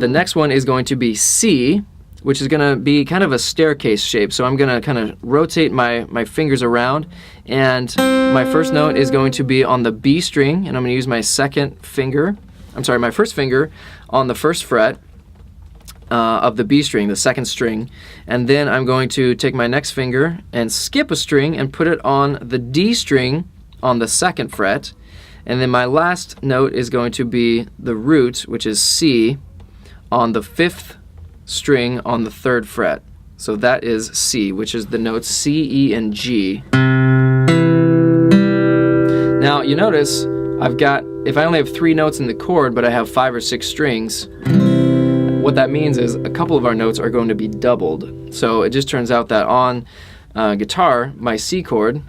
The next one is going to be C, which is going to be kind of a staircase shape. So I'm going to kind of rotate my fingers around, and my first note is going to be on the B string, and I'm going to use my my first finger on the first fret of the B string, the second string, and then I'm going to take my next finger and skip a string and put it on the D string on the second fret, and then my last note is going to be the root, which is C, on the fifth string on the third fret. So that is C, which is the notes C, E, and G. Now you notice if I only have 3 notes in the chord but I have 5 or 6 strings, what that means is a couple of our notes are going to be doubled. So it just turns out that on guitar, my C chord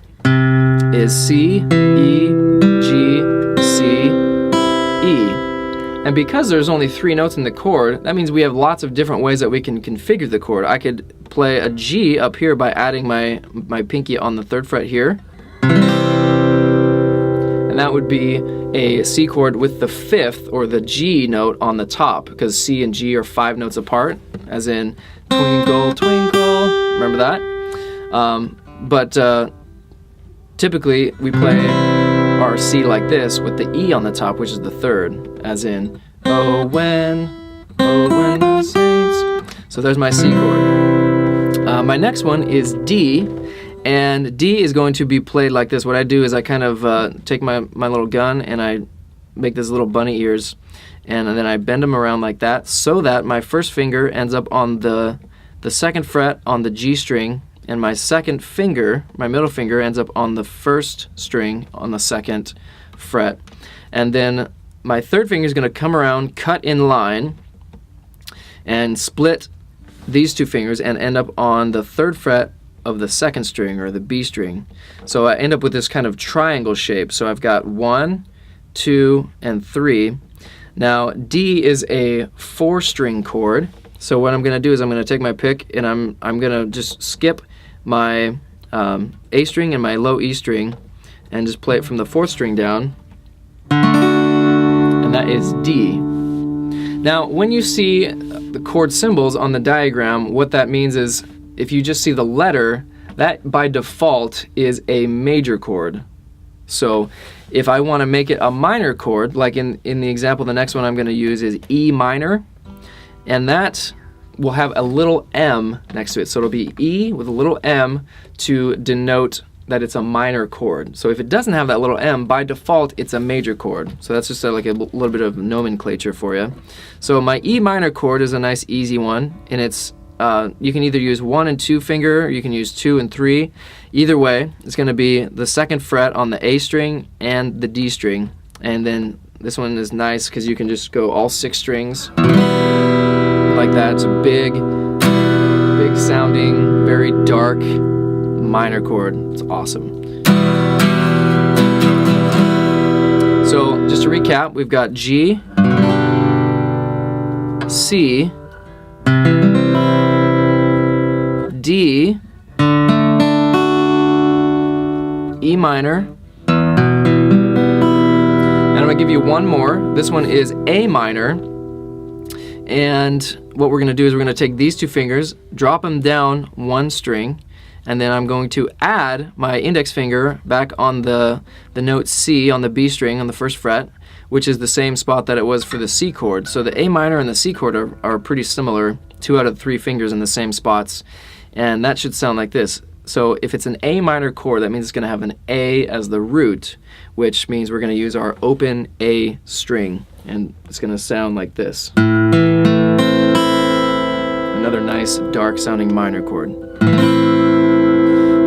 is C, E, G, C, E. And because there's only 3 notes in the chord, that means we have lots of different ways that we can configure the chord. I could play a G up here by adding my pinky on the 3rd fret here. And that would be a C chord with the 5th, or the G note, on the top, because C and G are 5 notes apart, as in twinkle, twinkle. Remember that? But typically we play our C like this with the E on the top, which is the 3rd, as in oh when the saints. So there's my C chord. My next one is D, and D is going to be played like this. What I do is I kind of take my little gun and I make these little bunny ears, and then I bend them around like that, so that my first finger ends up on the 2nd fret on the G string, and my second finger, my middle finger, ends up on the 1st string on the 2nd fret. And then my 3rd finger is going to come around, cut in line, and split these 2 fingers and end up on the 3rd fret of the 2nd string, or the B string. So I end up with this kind of triangle shape. So I've got 1, 2, and 3. Now D is a 4-string chord. So what I'm going to do is I'm going to take my pick and I'm going to just skip my A string and my low E string and just play it from the 4th string down, and that is D. Now when you see the chord symbols on the diagram, what that means is if you just see the letter, that by default is a major chord. So if I want to make it a minor chord, like in the example, the next one I'm going to use is E minor, and that will have a little m next to it. So it'll be E with a little m to denote that it's a minor chord. So if it doesn't have that little m, by default it's a major chord. So that's just like a little bit of nomenclature for you. So my E minor chord is a nice easy one, and it's you can either use 1 and 2 finger, or you can use 2 and 3. Either way, it's going to be the 2nd fret on the A string and the D string. And then this one is nice because you can just go all 6 strings like that. It's a big sounding, very dark minor chord. It's awesome. So just to recap, we've got G, C, D, E minor, and I'm going to give you one more. This one is A minor, and what we're going to do is we're going to take these 2 fingers, drop them down 1 string, and then I'm going to add my index finger back on the note C on the B string on the 1st fret, which is the same spot that it was for the C chord. So the A minor and the C chord are pretty similar, 2 out of 3 fingers in the same spots, and that should sound like this. So if it's an A minor chord, that means it's going to have an A as the root, which means we're going to use our open A string, and it's going to sound like this. Another nice dark sounding minor chord.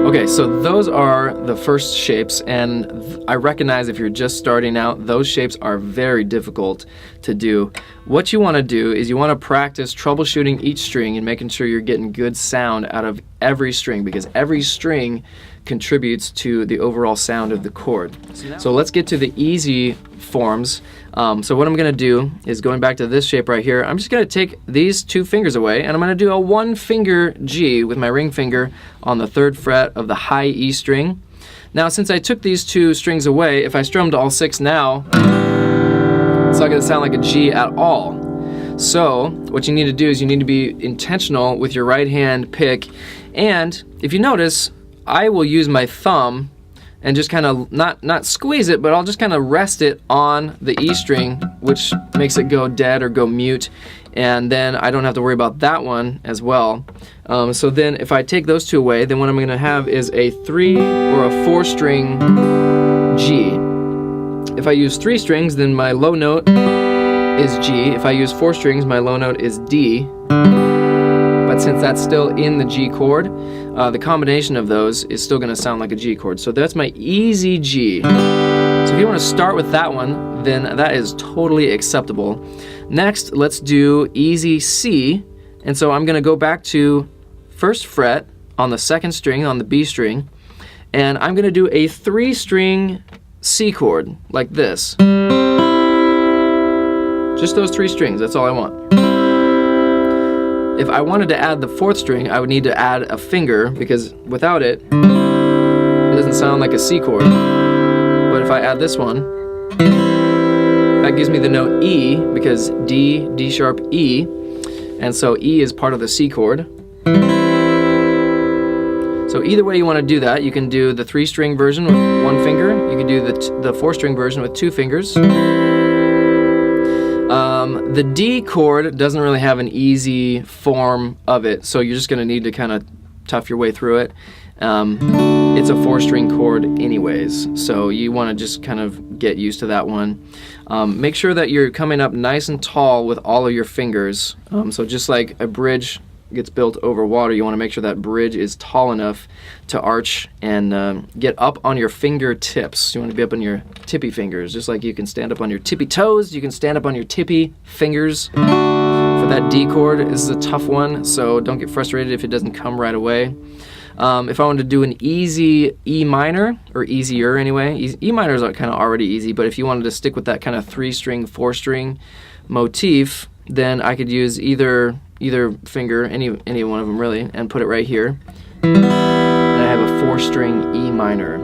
Okay, so those are the first shapes, and I recognize if you're just starting out, those shapes are very difficult to do. What you want to do is you want to practice troubleshooting each string and making sure you're getting good sound out of every string, because every string contributes to the overall sound of the chord. So let's get to the easy forms. So what I'm going to do is, going back to this shape right here, I'm just going to take these 2 fingers away, and I'm going to do a 1-finger G with my ring finger on the 3rd fret of the high E string. Now, since I took these 2 strings away, if I strummed all 6 now, it's not going to sound like a G at all. So what you need to do is you need to be intentional with your right hand pick, and if you notice, I will use my thumb and just kind of not squeeze it, but I'll just kind of rest it on the E string, which makes it go dead or go mute, and then I don't have to worry about that one as well. So then if I take those 2 away, then what I'm going to have is a 3 or a 4 string G. If I use 3 strings, then my low note is G. If I use 4 strings, my low note is D. But since that's still in the G chord, the combination of those is still going to sound like a G chord. So that's my easy G. So if you want to start with that one, then that is totally acceptable. Next, let's do easy C. And so I'm going to go back to 1st fret on the 2nd string on the B string, and I'm going to do a 3-string C chord like this. Just those 3 strings, that's all I want. If I wanted to add the 4th string, I would need to add a finger, because without it, it doesn't sound like a C chord. But if I add this one, that gives me the note E, because D, D sharp, E, and so E is part of the C chord. So either way you want to do that, you can do the 3-string version with 1 finger, you can do the 4-string version with 2 fingers. The D chord doesn't really have an easy form of it, so you're just going to need to kind of tough your way through it. It's a 4-string chord anyways, so you want to just kind of get used to that one. Make sure that you're coming up nice and tall with all of your fingers. So just like a bridge gets built over water, you want to make sure that bridge is tall enough to arch and get up on your fingertips. You want to be up on your tippy fingers, just like you can stand up on your tippy toes, you can stand up on your tippy fingers. For that D chord, this is a tough one, so don't get frustrated if it doesn't come right away. If I wanted to do an easy E minor, or easier anyway, E minors are kind of already easy, but if you wanted to stick with that kind of 3-string, 4-string motif, then I could use either finger, any one of them really, and put it right here. And I have a 4-string E minor.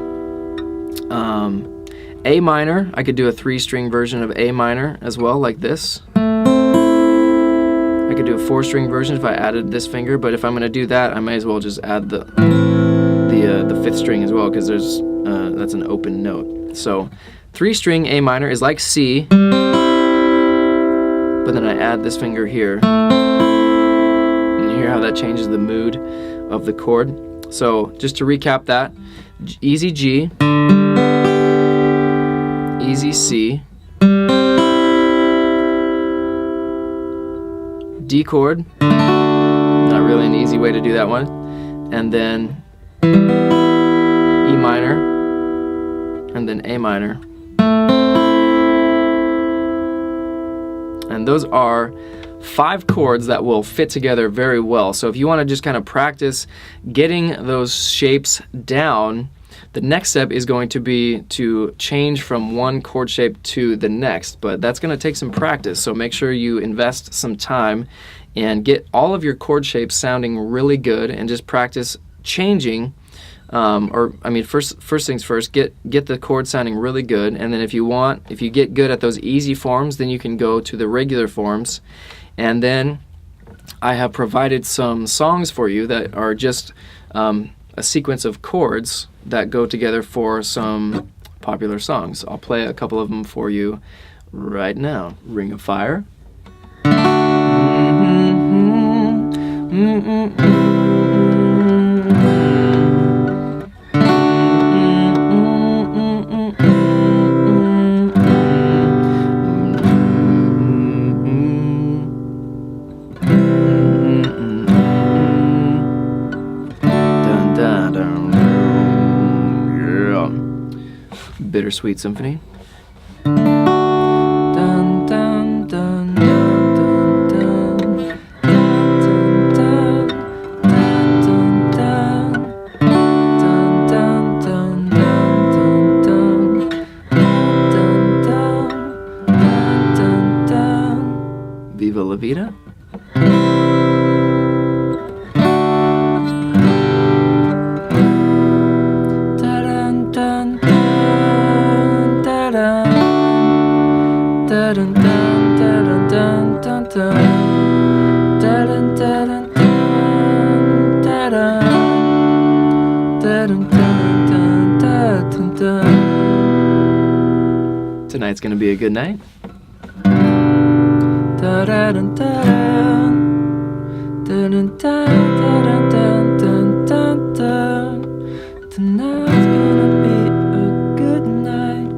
A minor, I could do a 3-string version of A minor as well, like this. I could do a 4-string version if I added this finger, but if I'm going to do that, I may as well just add the 5th string as well, because there's that's an open note. So 3-string A minor is like C, but then I add this finger here. And you hear how that changes the mood of the chord. So just to recap that, easy G, easy C, D chord, not really an easy way to do that one, and then E minor, and then A minor. And those are 5 chords that will fit together very well. So if you want to just kind of practice getting those shapes down, the next step is going to be to change from one chord shape to the next, but that's going to take some practice, so make sure you invest some time and get all of your chord shapes sounding really good, and just practice changing, first things first, get the chord sounding really good, and then if you get good at those easy forms, then you can go to the regular forms. And then I have provided some songs for you that are just a sequence of chords that go together for some popular songs. I'll play a couple of them for you right now. Ring of Fire. Bittersweet Symphony. Dun, dun, dun, dun, dun, dun. Viva La Vida. Da, dun, dun. Tonight's gonna be a good night. Tonight's gonna be a good night.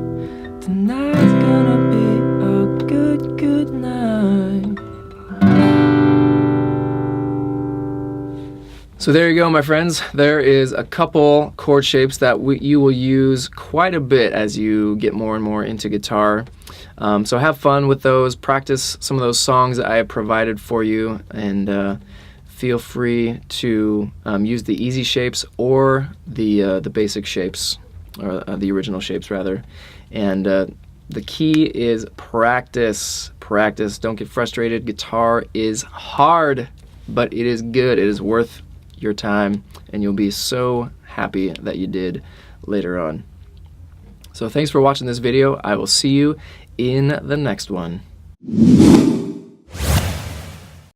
Tonight's gonna be a good night. So there you go, my friends. There is a couple chord shapes that you will use quite a bit as you get more and more into guitar. So have fun with those, practice some of those songs that I have provided for you, and feel free to use the easy shapes or the basic shapes, or the original shapes rather. And the key is practice. Practice. Don't get frustrated. Guitar is hard, but it is good. It is worth your time, and you'll be so happy that you did later on. So thanks for watching this video. I will see you in the next one.